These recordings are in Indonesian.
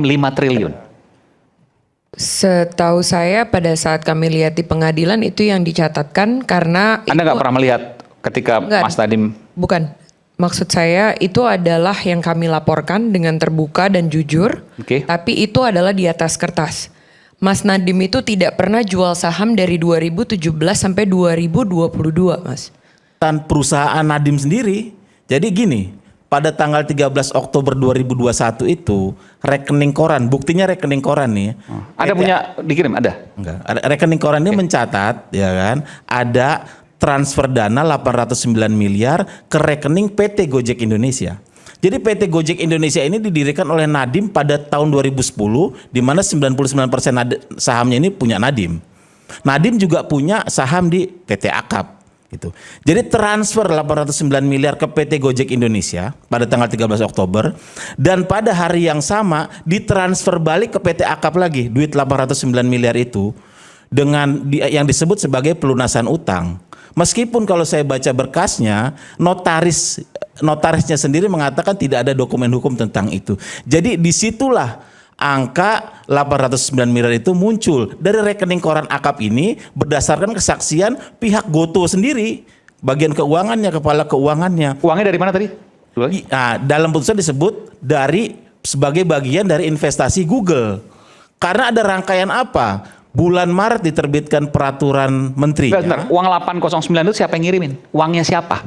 5 triliun. Setahu saya pada saat kami lihat di pengadilan itu yang dicatatkan karena Anda nggak pernah melihat ketika Enggak. Mas Nadiem? Bukan. Maksud saya itu adalah yang kami laporkan dengan terbuka dan jujur. Oke. Tapi itu adalah di atas kertas. Mas Nadiem itu tidak pernah jual saham dari 2017 sampai 2022, Mas. Dan perusahaan Nadiem sendiri. Jadi gini, pada tanggal 13 Oktober 2021 itu rekening koran, buktinya rekening koran nih. Ada punya dikirim? Ada? Enggak. Rekening koran ini mencatat, ya kan, ada transfer dana 809 miliar ke rekening PT Gojek Indonesia. Jadi PT Gojek Indonesia ini didirikan oleh Nadiem pada tahun 2010, di mana 99% sahamnya ini punya Nadiem. Nadiem juga punya saham di PT Akap. Gitu. Jadi transfer 809 miliar ke PT Gojek Indonesia pada tanggal 13 Oktober, dan pada hari yang sama ditransfer balik ke PT Akap lagi duit 809 miliar itu dengan yang disebut sebagai pelunasan utang. Meskipun kalau saya baca berkasnya, notarisnya sendiri mengatakan tidak ada dokumen hukum tentang itu. Jadi disitulah angka 809 miliar itu muncul dari rekening koran Akap ini berdasarkan kesaksian pihak Gotoh sendiri, bagian keuangannya, kepala keuangannya. Uangnya dari mana tadi? Nah, dalam putusan disebut dari sebagai bagian dari investasi Google. Karena ada rangkaian apa? Bulan Maret diterbitkan peraturan menteri. Bentar, uang 809 itu siapa yang ngirimin? Uangnya siapa?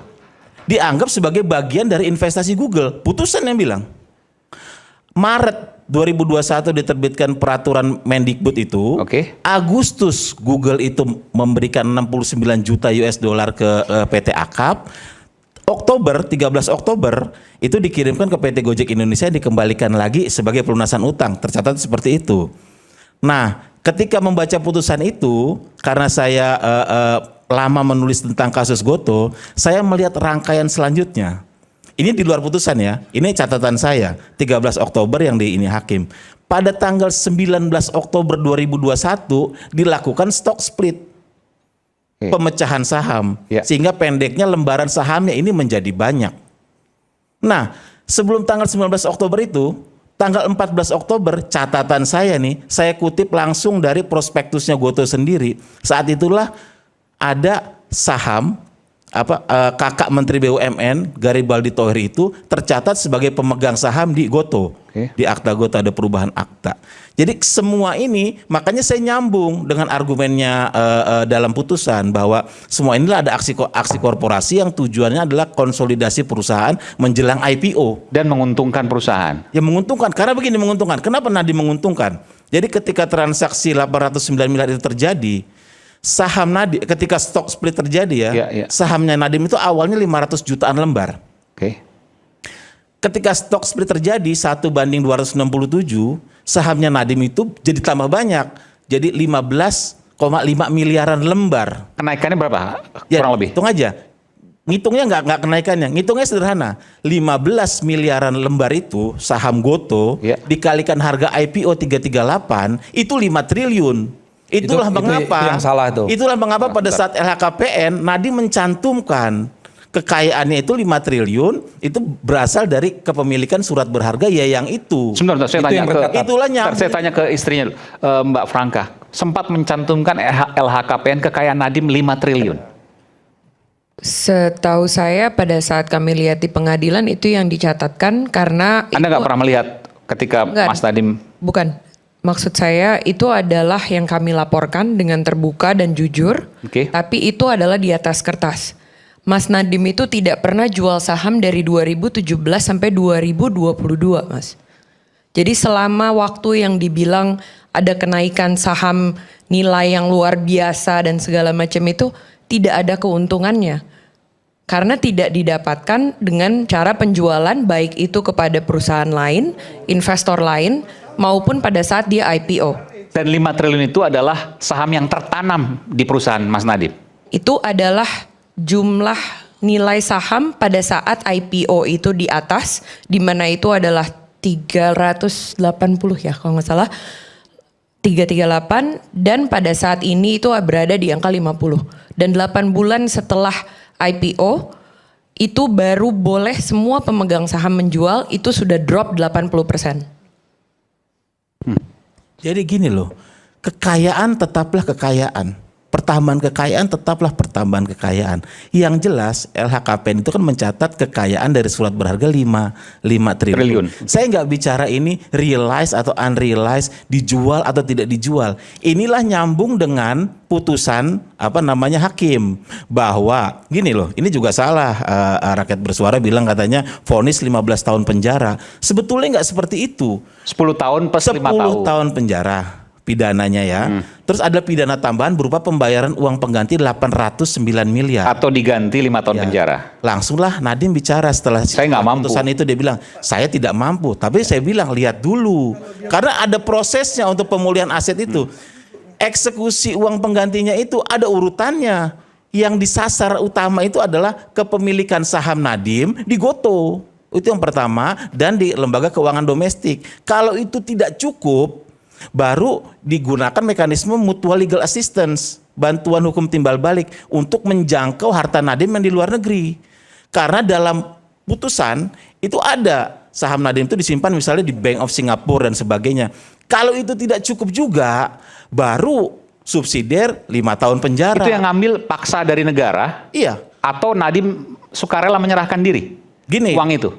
Dianggap sebagai bagian dari investasi Google. Putusan yang bilang. Maret 2021 diterbitkan peraturan Mendikbud itu. Oke. Agustus Google itu memberikan 69 juta US dollar ke PT Akap. Oktober, 13 Oktober itu dikirimkan ke PT Gojek Indonesia, dikembalikan lagi sebagai pelunasan utang. Tercatat seperti itu. Nah, ketika membaca putusan itu, karena saya lama menulis tentang kasus Gotoh, saya melihat rangkaian selanjutnya. Ini di luar putusan ya, ini catatan saya, 13 Oktober yang di ini hakim. Pada tanggal 19 Oktober 2021 dilakukan stock split, pemecahan saham, sehingga pendeknya lembaran sahamnya ini menjadi banyak. Nah, sebelum tanggal 19 Oktober itu, tanggal 14 Oktober, catatan saya nih, saya kutip langsung dari prospektusnya Gotoh sendiri. Saat itulah ada saham kakak Menteri BUMN Garibaldi Thohir itu tercatat sebagai pemegang saham di Gotoh. Di akta Gotoh ada perubahan akta. Jadi semua ini makanya saya nyambung dengan argumennya dalam putusan bahwa semua inilah ada aksi korporasi yang tujuannya adalah konsolidasi perusahaan menjelang IPO dan menguntungkan perusahaan. Ya menguntungkan, karena begini menguntungkan. Kenapa Nadiem menguntungkan? Jadi ketika transaksi 809 miliar itu terjadi, saham Nadiem ketika stock split terjadi sahamnya Nadiem itu awalnya 500 jutaan lembar. Ketika stock split terjadi 1:267, sahamnya Nadiem itu jadi tambah banyak, jadi 15,5 miliaran lembar. Kenaikannya berapa? Kurang lebih. Hitung aja. Ngitungnya nggak kenaikannya, ngitungnya sederhana. 15 miliaran lembar itu saham Gotoh dikalikan harga IPO 338 itu 5 triliun. Itulah mengapa. Itu yang salah itu. Itulah mengapa pada saat LHKPN Nadiem mencantumkan kekayaannya itu 5 triliun itu berasal dari kepemilikan surat berharga yang itu. Sebentar, saya tanya ke istrinya Mbak Franka. Sempat mencantumkan LHKPN kekayaan Nadiem 5 triliun. Setahu saya pada saat kami lihat di pengadilan itu yang dicatatkan karena Anda nggak pernah melihat ketika Mas Nadiem? Bukan. Maksud saya itu adalah yang kami laporkan dengan terbuka dan jujur. Tapi itu adalah di atas kertas. Mas Nadiem itu tidak pernah jual saham dari 2017 sampai 2022, Mas. Jadi selama waktu yang dibilang ada kenaikan saham nilai yang luar biasa dan segala macam itu tidak ada keuntungannya. Karena tidak didapatkan dengan cara penjualan baik itu kepada perusahaan lain, investor lain, maupun pada saat dia IPO. Dan 5 triliun itu adalah saham yang tertanam di perusahaan Mas Nadiem? Itu adalah jumlah nilai saham pada saat IPO itu di atas, di mana itu adalah 380 ya kalau nggak salah, 338, dan pada saat ini itu berada di angka 50. Dan 8 bulan setelah IPO itu baru boleh semua pemegang saham menjual, itu sudah drop 80%. Jadi gini loh, kekayaan tetaplah kekayaan. Pertambahan kekayaan tetaplah pertambahan kekayaan. Yang jelas LHKPN itu kan mencatat kekayaan dari surat berharga 5 triliun. Saya nggak bicara ini realized atau unrealized, dijual atau tidak dijual. Inilah nyambung dengan putusan hakim bahwa gini loh, ini juga salah. Rakyat Bersuara bilang katanya vonis 15 tahun penjara. Sebetulnya nggak seperti itu. 10 tahun plus 5 tahun. 10 tahun penjara pidananya ya. Terus ada pidana tambahan berupa pembayaran uang pengganti 809 miliar. Atau diganti 5 tahun penjara. Langsunglah Nadiem bicara setelah putusan itu, dia bilang, saya tidak mampu. Tapi saya bilang, lihat dulu. Karena ada prosesnya untuk pemulihan aset itu. Eksekusi uang penggantinya itu ada urutannya. Yang disasar utama itu adalah kepemilikan saham Nadiem di Gotoh. Itu yang pertama, dan di lembaga keuangan domestik. Kalau itu tidak cukup, baru digunakan mekanisme mutual legal assistance, bantuan hukum timbal balik untuk menjangkau harta Nadiem yang di luar negeri. Karena dalam putusan itu ada saham Nadiem itu disimpan misalnya di Bank of Singapore dan sebagainya. Kalau itu tidak cukup juga, baru subsidiar 5 tahun penjara. Itu yang ngambil paksa dari negara? Iya. Atau Nadiem sukarela menyerahkan diri? Gini, uang itu?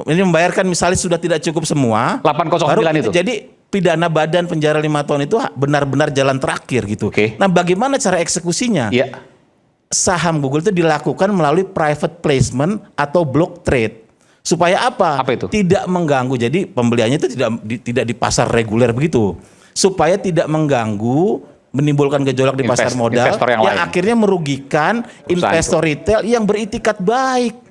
Ini membayarkan misalnya sudah tidak cukup semua. 809 itu? Jadi pidana badan penjara 5 tahun itu benar-benar jalan terakhir gitu. Nah, bagaimana cara eksekusinya? Saham Google itu dilakukan melalui private placement atau block trade. Supaya apa? Apa itu? Tidak mengganggu. Jadi pembeliannya itu tidak di pasar reguler begitu. Supaya tidak mengganggu, menimbulkan gejolak di pasar modal yang akhirnya merugikan investor retail yang beritikat baik.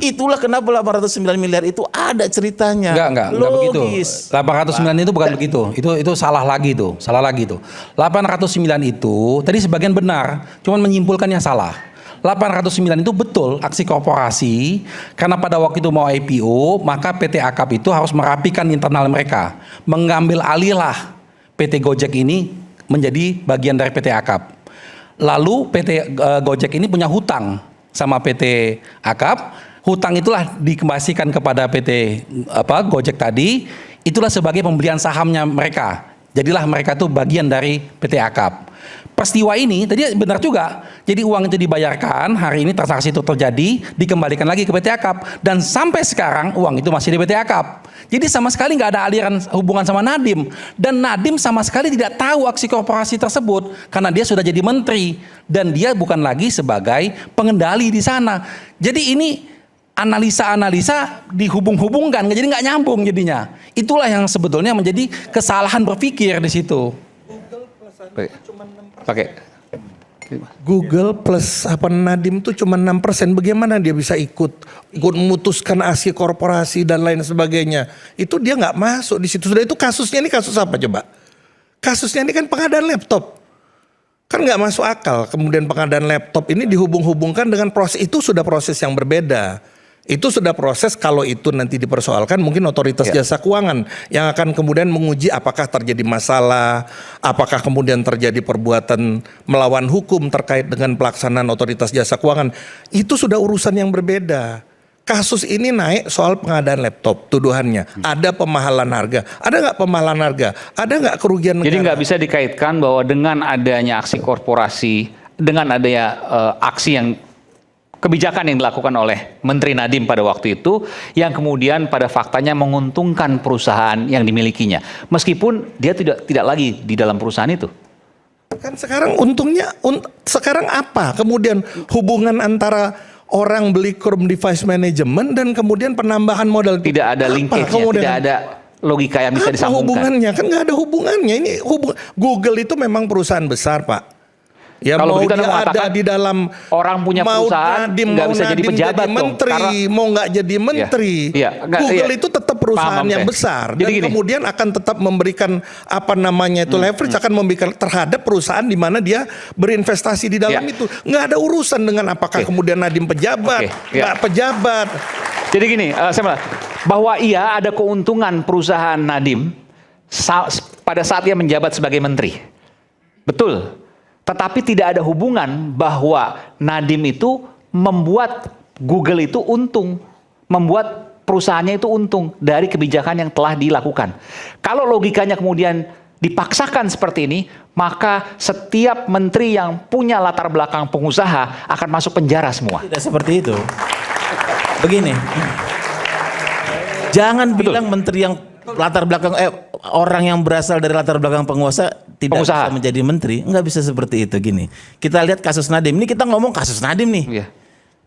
Itulah kenapa 809 miliar itu ada ceritanya. Enggak begitu. 809 itu bukan begitu. Itu salah lagi itu. 809 itu tadi sebagian benar, cuman menyimpulkan yang salah. 809 itu betul aksi korporasi, karena pada waktu itu mau IPO, maka PT Akap itu harus merapikan internal mereka, mengambil alihlah PT Gojek ini menjadi bagian dari PT Akap. Lalu PT Gojek ini punya hutang sama PT Akap. Hutang itulah dikembalikan kepada PT Gojek tadi, itulah sebagai pembelian sahamnya mereka. Jadilah mereka itu bagian dari PT Akap. Peristiwa ini tadi benar juga. Jadi uang itu dibayarkan, hari ini transaksi itu terjadi, dikembalikan lagi ke PT Akap, dan sampai sekarang uang itu masih di PT Akap. Jadi sama sekali nggak ada aliran hubungan sama Nadiem, dan Nadiem sama sekali tidak tahu aksi korporasi tersebut karena dia sudah jadi menteri dan dia bukan lagi sebagai pengendali di sana. Jadi ini analisa-analisa dihubung-hubungkan, jadi nggak nyambung jadinya. Itulah yang sebetulnya menjadi kesalahan berpikir di situ. Google plus Nadiem itu cuma 6%. Bagaimana dia bisa ikut memutuskan aksi korporasi dan lain sebagainya? Itu dia nggak masuk di situ. Sudah itu kasusnya ini kasus apa coba? Kasusnya ini kan pengadaan laptop. Kan nggak masuk akal. Kemudian pengadaan laptop ini dihubung-hubungkan dengan proses, itu sudah proses yang berbeda. Itu sudah proses, kalau itu nanti dipersoalkan mungkin otoritas jasa keuangan yang akan kemudian menguji apakah terjadi masalah, apakah kemudian terjadi perbuatan melawan hukum terkait dengan pelaksanaan otoritas jasa keuangan. Itu sudah urusan yang berbeda. Kasus ini naik soal pengadaan laptop, tuduhannya. Ada pemahalan harga, ada nggak pemahalan harga, ada nggak kerugian negara. Jadi nggak bisa dikaitkan bahwa dengan adanya aksi korporasi, dengan adanya aksi yang kebijakan yang dilakukan oleh Menteri Nadiem pada waktu itu yang kemudian pada faktanya menguntungkan perusahaan yang dimilikinya, meskipun dia tidak lagi di dalam perusahaan itu. Kan sekarang untungnya sekarang apa? Kemudian hubungan antara orang beli Chrome device management dan kemudian penambahan modal tidak ada linkage-nya, tidak ada logika yang bisa disambungkan. Hubungannya kan nggak ada hubungannya. Ini Google itu memang perusahaan besar, Pak. Ya, kalau mau begitu dia ada di dalam orang punya perusahaan nggak bisa jadi pejabat jadi menteri, mau nggak jadi menteri, Google itu tetap perusahaan yang besar dan kemudian akan tetap memberikan leverage, akan memberikan terhadap perusahaan di mana dia berinvestasi di dalam itu. Nggak ada urusan dengan apakah kemudian Nadiem pejabat, nggak pejabat. Jadi gini, bahwa ada keuntungan perusahaan Nadiem pada saat dia menjabat sebagai menteri, betul. Tetapi tidak ada hubungan bahwa Nadiem itu membuat Google itu untung, membuat perusahaannya itu untung dari kebijakan yang telah dilakukan. Kalau logikanya kemudian dipaksakan seperti ini, maka setiap menteri yang punya latar belakang pengusaha akan masuk penjara semua. Tidak seperti itu. Begini, jangan bilang menteri yang latar belakang orang yang berasal dari latar belakang penguasa tidak bisa menjadi menteri. Nggak bisa seperti itu. Gini, kita lihat kasus Nadiem. Ini kita ngomong kasus Nadiem nih. Iya.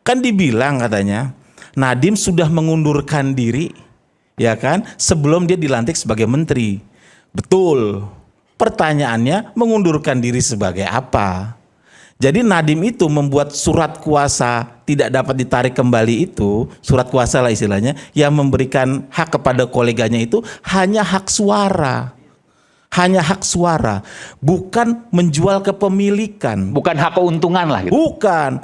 Kan dibilang katanya Nadiem sudah mengundurkan diri, ya kan, sebelum dia dilantik sebagai menteri. Betul. Pertanyaannya, mengundurkan diri sebagai apa? Jadi Nadiem itu membuat surat kuasa tidak dapat ditarik kembali itu, surat kuasa lah istilahnya, yang memberikan hak kepada koleganya itu hanya hak suara. Hanya hak suara, bukan menjual kepemilikan. Bukan hak keuntungan lah gitu.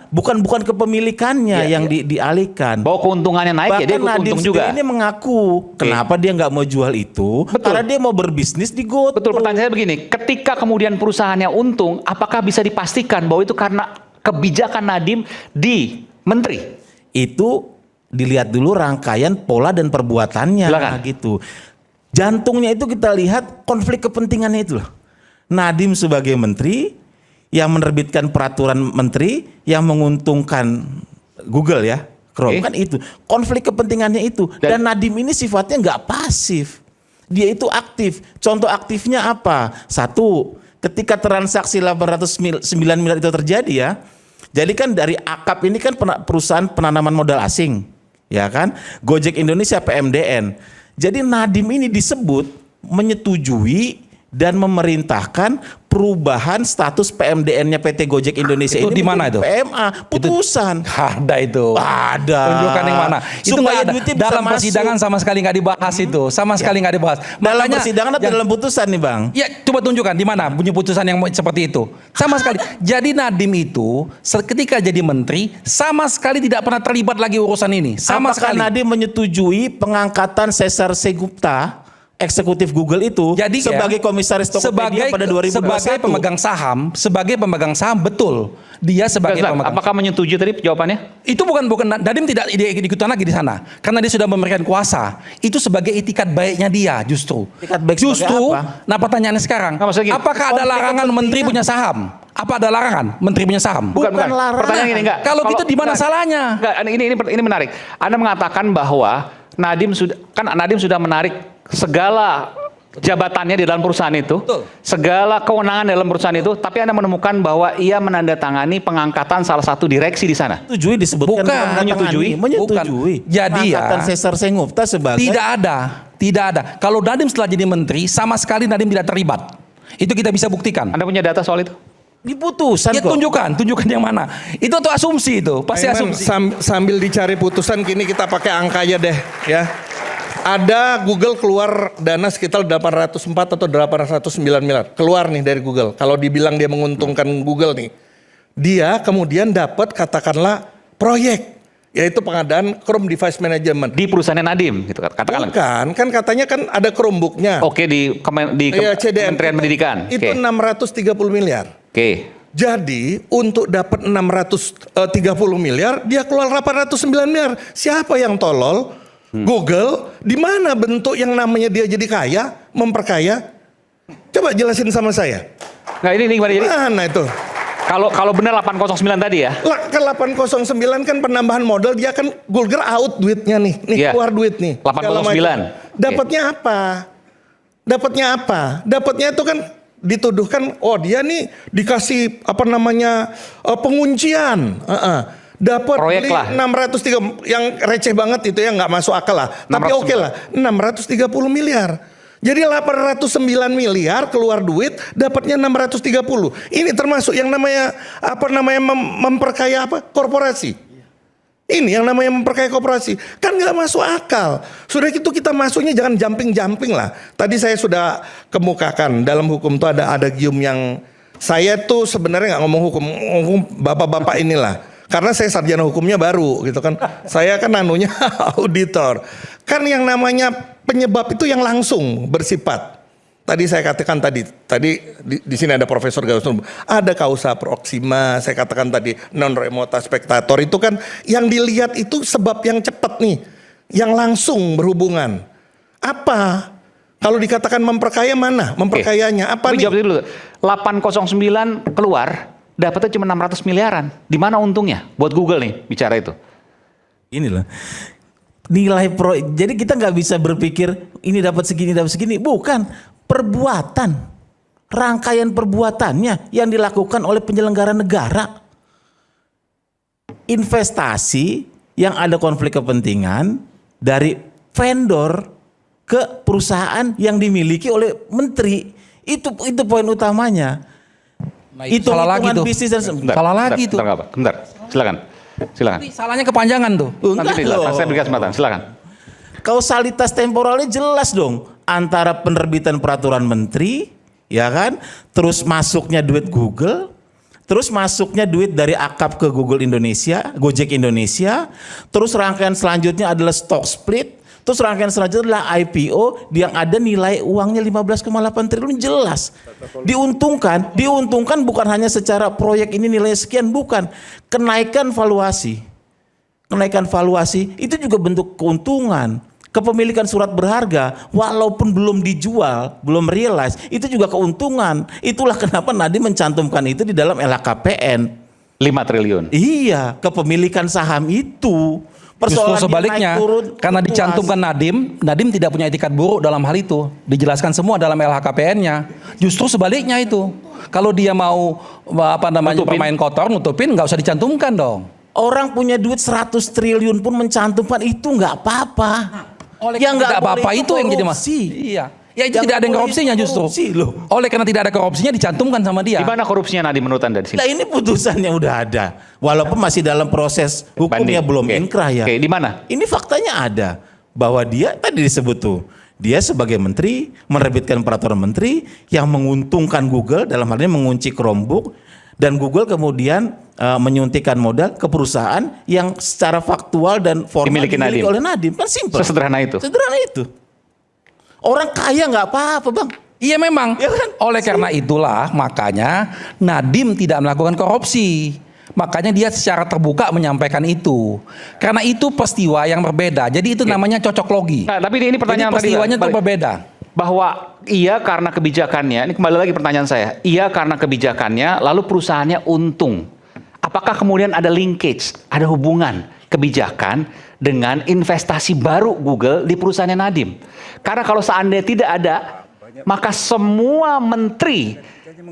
Bukan kepemilikannya yang dialihkan. Bahwa keuntungannya naik, ya dia ikut untung juga. Ini mengaku kenapa dia nggak mau jual itu? Betul. Karena dia mau berbisnis di GoTo. Betul, pertanyaan saya begini, ketika kemudian perusahaannya untung, apakah bisa dipastikan bahwa itu karena kebijakan Nadiem di menteri? Itu dilihat dulu rangkaian pola dan perbuatannya. Silakan. Gitu. Jantungnya itu kita lihat konflik kepentingannya itu loh. Nadiem sebagai menteri yang menerbitkan peraturan menteri yang menguntungkan Google ya, Chrome kan itu. Konflik kepentingannya itu. Dan Nadiem ini sifatnya nggak pasif. Dia itu aktif. Contoh aktifnya apa? Satu, ketika transaksi 809 miliar itu terjadi ya. Jadi kan dari Akap ini kan perusahaan penanaman modal asing. Ya kan? Gojek Indonesia PMDN. Jadi Nadiem ini disebut menyetujui dan memerintahkan perubahan status PMDN-nya PT Gojek Indonesia itu ini di mana itu? PMA, putusan. Ada itu. Ada. Tunjukkan yang mana? Itu nggak ada. Dalam persidangan sama sekali nggak dibahas itu. Sama sekali nggak dibahas. Dalam persidangan atau dalam putusan nih Bang? Ya coba tunjukkan di mana bunyi putusan yang seperti itu. Sama sekali. Jadi Nadiem itu ketika jadi menteri sama sekali tidak pernah terlibat lagi urusan ini. Sama Apakah sekali. Nadiem menyetujui pengangkatan Cesar Segupta, eksekutif Google itu, jadi sebagai komisaris Tokopedia pada 2021? Sebagai pemegang saham betul. Dia sebagai pemegang. Apakah menyetujui tadi jawabannya? Itu bukan Nadiem tidak ikutan lagi di sana karena dia sudah memberikan kuasa. Itu sebagai itikat baiknya dia justru. Itikat baik justru. apa? Nah pertanyaannya sekarang, apakah ada larangan menteri punya saham? Apa ada larangan menteri punya saham? Bukan. Pertanyaan gini enggak. Kalau gitu di mana salahnya? Enggak, ini menarik. Anda mengatakan bahwa Nadiem sudah menarik segala jabatannya di dalam perusahaan itu, betul, segala kewenangan dalam perusahaan itu, tapi Anda menemukan bahwa ia menandatangani pengangkatan salah satu direksi di sana. Menyetujui disebutkan. Bukan. Menyetujui. Jadi pengangkatan Cesar Segupta sebagai. Tidak ada. Kalau Nadiem setelah jadi menteri, sama sekali Nadiem tidak terlibat. Itu kita bisa buktikan. Anda punya data soal itu? Di putusan ya, kok. Tunjukkan yang mana. Itu tuh asumsi itu, pasti asumsi. Sambil dicari putusan kini kita pakai angkanya deh ya. Ada Google keluar dana sekitar 804 atau 809 miliar. Keluar nih dari Google. Kalau dibilang dia menguntungkan Google nih. Dia kemudian dapat katakanlah proyek. Yaitu pengadaan Chrome Device Management. Di perusahaannya Nadiem gitu katakanlah. Bukan, kan katanya kan ada Chromebook-nya. Oke, di Kementerian Pendidikan. Itu 630 miliar. Oke. Jadi untuk dapat 630 miliar, dia keluar 809 miliar. Siapa yang tolol? Google. Di mana bentuk yang namanya dia jadi kaya, memperkaya? Coba jelasin sama saya. Nah ini gimana jadi? Mana itu? Kalau benar 809 tadi ya? Ke 809 kan penambahan modal, dia kan Google out duitnya nih. Keluar duit nih. 809. Dapatnya apa? Dapatnya itu kan dituduhkan, oh dia nih dikasih penguncian. Dapat beli 603 yang receh banget itu ya, nggak masuk akal lah. Tapi oke lah, 630 miliar. Jadi 809 miliar keluar duit, dapatnya 630. Ini termasuk yang namanya memperkaya korporasi. Ini yang namanya memperkaya korporasi. Kan nggak masuk akal. Sudah itu kita masuknya jangan jumping lah. Tadi saya sudah kemukakan dalam hukum itu ada gium yang saya tuh sebenarnya nggak ngomong hukum bapak-bapak inilah. Karena saya sarjana hukumnya baru gitu kan. Saya kan anunya auditor. Kan yang namanya penyebab itu yang langsung bersifat. Tadi saya katakan tadi di sini ada Profesor Gauss, ada kausa proxima, saya katakan tadi non remota spectator, itu kan yang dilihat itu sebab yang cepat nih, yang langsung berhubungan. Apa? Kalau dikatakan memperkaya mana? Memperkayanya apa Tapi nih? jawab dulu. 809 keluar, dapatnya cuma 600 miliaran. Di mana untungnya buat Google nih bicara itu? Ini loh. Jadi kita nggak bisa berpikir ini dapat segini. Bukan, perbuatan. Rangkaian perbuatannya yang dilakukan oleh penyelenggara negara. Investasi yang ada konflik kepentingan dari vendor ke perusahaan yang dimiliki oleh menteri. Itu poin utamanya. Nah, itu salah lagi tuh. Bisnis dan Salah lagi tuh. Bentar, silakan. Tapi salahnya kepanjangan tuh. Nanti saya berikan kesempatan, silakan. Kausalitas temporalnya jelas dong antara penerbitan peraturan menteri, ya kan? Terus masuknya duit Google, terus masuknya duit dari Akap ke Google Indonesia, Gojek Indonesia, terus rangkaian selanjutnya adalah stock split. Terus rangkaian selanjutnya adalah IPO yang ada nilai uangnya 15,8 triliun jelas. Diuntungkan bukan hanya secara proyek ini nilai sekian, bukan. Kenaikan valuasi itu juga bentuk keuntungan. Kepemilikan surat berharga walaupun belum dijual, belum realize, itu juga keuntungan. Itulah kenapa Nadiem mencantumkan itu di dalam LHKPN. 5 triliun. Iya, kepemilikan saham itu. Justru sebaliknya, karena dicantumkan Nadiem tidak punya etikat buruk dalam hal itu. Dijelaskan semua dalam LHKPN-nya. Justru sebaliknya itu. Kalau dia mau bermain kotor, nutupin, nggak usah dicantumkan dong. Orang punya duit 100 triliun pun mencantumkan itu nggak apa-apa. Yang nggak apa-apa itu yang jadi iya. Ya itu tidak ada yang korupsinya justru. Oleh karena tidak ada korupsinya dicantumkan sama dia. Di mana korupsinya Nadiem menurut Anda di sini? Nah ini putusannya udah ada. Walaupun masih dalam proses hukumnya belum inkrah ya. Di mana? Ini faktanya ada. Bahwa dia tadi disebut tuh. Dia sebagai menteri menerbitkan peraturan menteri yang menguntungkan Google, dalam hal ini mengunci Chromebook. Dan Google kemudian menyuntikkan modal ke perusahaan yang secara faktual dan formal dimiliki oleh Nadiem. Kan simpel. Sesederhana itu. Sederhana itu. Orang kaya nggak apa-apa bang. Iya memang. Ya kan? Oleh karena itulah makanya Nadiem tidak melakukan korupsi. Makanya dia secara terbuka menyampaikan itu. Karena itu peristiwa yang berbeda. Jadi itu namanya cocok logi. Nah, tapi ini pertanyaan jadi peristiwanya itu berbeda. Bahwa iya karena kebijakannya, ini kembali lagi pertanyaan saya. Iya karena kebijakannya, lalu perusahaannya untung. Apakah kemudian ada linkage, ada hubungan kebijakan dengan investasi baru Google di perusahaannya Nadiem? Karena kalau seandainya tidak ada, maka semua menteri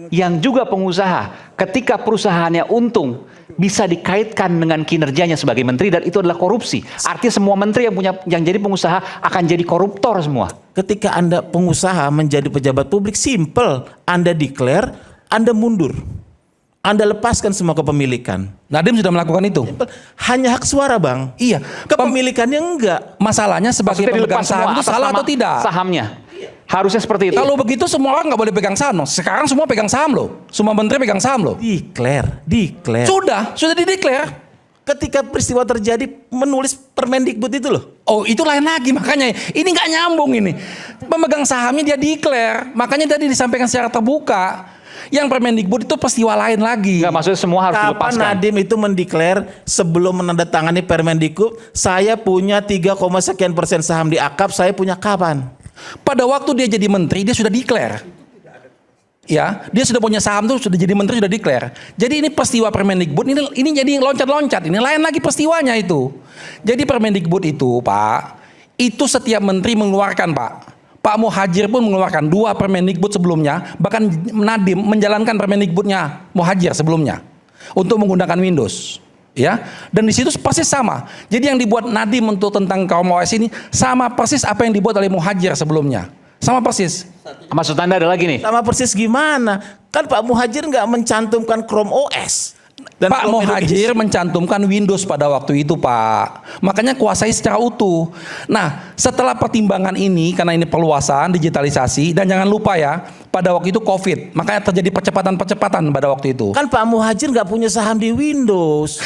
yang juga pengusaha ketika perusahaannya untung bisa dikaitkan dengan kinerjanya sebagai menteri, dan itu adalah korupsi. Artinya semua menteri yang jadi pengusaha akan jadi koruptor semua. Ketika Anda pengusaha menjadi pejabat publik, simple. Anda declare, Anda mundur. Anda lepaskan semua kepemilikan. Nadiem sudah melakukan itu. Hanya hak suara bang. Iya. Kepemilikannya enggak. Masalahnya sebagai pemegang saham itu salah atau tidak? Sahamnya. Harusnya seperti itu. Kalau begitu semua orang nggak boleh pegang saham. Sekarang semua pegang saham loh. Semua menteri pegang saham loh. Declare. Sudah dideklar. Ketika peristiwa terjadi menulis Permendikbud itu loh. Oh itu lain lagi, makanya ini nggak nyambung ini. Pemegang sahamnya dia declare. Makanya tadi disampaikan secara terbuka. Yang Permendikbud itu peristiwa lain lagi. Nggak, maksudnya semua harus dilepaskan. Kapan Nadiem itu mendeklar sebelum menandatangani Permendikbud, saya punya 3, sekian persen saham di Akap, saya punya kapan? Pada waktu dia jadi menteri dia sudah declare. Ya, dia sudah punya saham tuh, sudah jadi menteri, sudah declare. Jadi ini peristiwa Permendikbud ini jadi loncat-loncat. Ini lain lagi peristiwanya itu. Jadi Permendikbud itu, Pak, itu setiap menteri mengeluarkan, Pak. Pak Muhadjir pun mengeluarkan 2 Permendikbud sebelumnya, bahkan Nadiem menjalankan Permendikbudnya Muhadjir sebelumnya untuk menggunakan Windows, ya. Dan di situ persis sama. Jadi yang dibuat Nadiem untuk tentang Chrome OS ini sama persis apa yang dibuat oleh Muhadjir sebelumnya, sama persis. Maksud Anda ada lagi nih? Sama persis gimana? Kan Pak Muhadjir nggak mencantumkan Chrome OS. Dan Pak Muhadjir mencantumkan Windows pada waktu itu, Pak. Makanya kuasai secara utuh. Nah, setelah pertimbangan ini, karena ini perluasan, digitalisasi, dan jangan lupa ya, pada waktu itu COVID, makanya terjadi percepatan-percepatan pada waktu itu. Kan Pak Muhadjir nggak punya saham di Windows.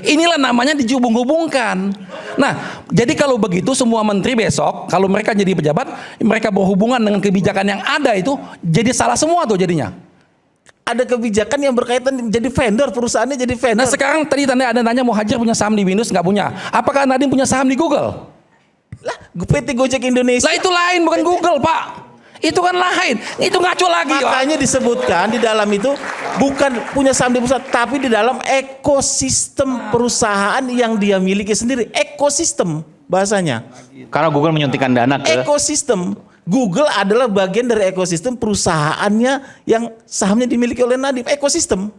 Inilah namanya dihubung-hubungkan. Nah, jadi kalau begitu semua menteri besok, kalau mereka jadi pejabat, mereka berhubungan dengan kebijakan yang ada itu, jadi salah semua tuh jadinya. Ada kebijakan yang berkaitan jadi vendor, perusahaannya jadi vendor. Nah sekarang tadi ada nanya Muhadjir punya saham di Windows, nggak punya. Apakah Nadiem punya saham di Google? Lah, PT Gojek Indonesia. Lah itu lain, bukan Google, Pak. Itu kan lain. Itu ngaco lagi. Makanya disebutkan di dalam itu bukan punya saham di perusahaan, tapi di dalam ekosistem perusahaan yang dia miliki sendiri. Ekosistem bahasanya. Karena Google menyuntikkan dana ke Ekosistem. Google adalah bagian dari ekosistem perusahaannya yang sahamnya dimiliki oleh Nadiem. Ekosistem.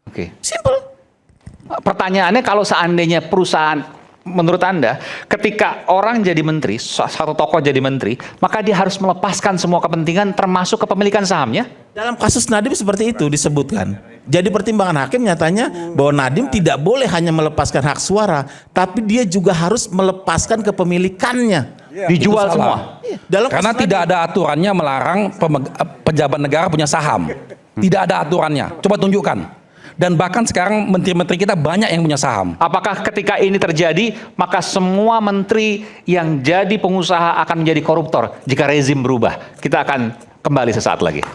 Oke. Simple. Pertanyaannya, kalau seandainya perusahaan, menurut Anda, ketika orang jadi menteri, satu tokoh jadi menteri, maka dia harus melepaskan semua kepentingan termasuk kepemilikan sahamnya? Dalam kasus Nadiem seperti itu disebutkan. Jadi pertimbangan hakim nyatanya bahwa Nadiem tidak boleh hanya melepaskan hak suara, tapi dia juga harus melepaskan kepemilikannya. Dijual Itu semua. Dalam Karena kasus tidak ada aturannya melarang pejabat negara punya saham. Tidak ada aturannya. Coba tunjukkan. Dan bahkan sekarang menteri-menteri kita banyak yang punya saham. Apakah ketika ini terjadi, maka semua menteri yang jadi pengusaha akan menjadi koruptor jika rezim berubah? Kita akan kembali sesaat lagi.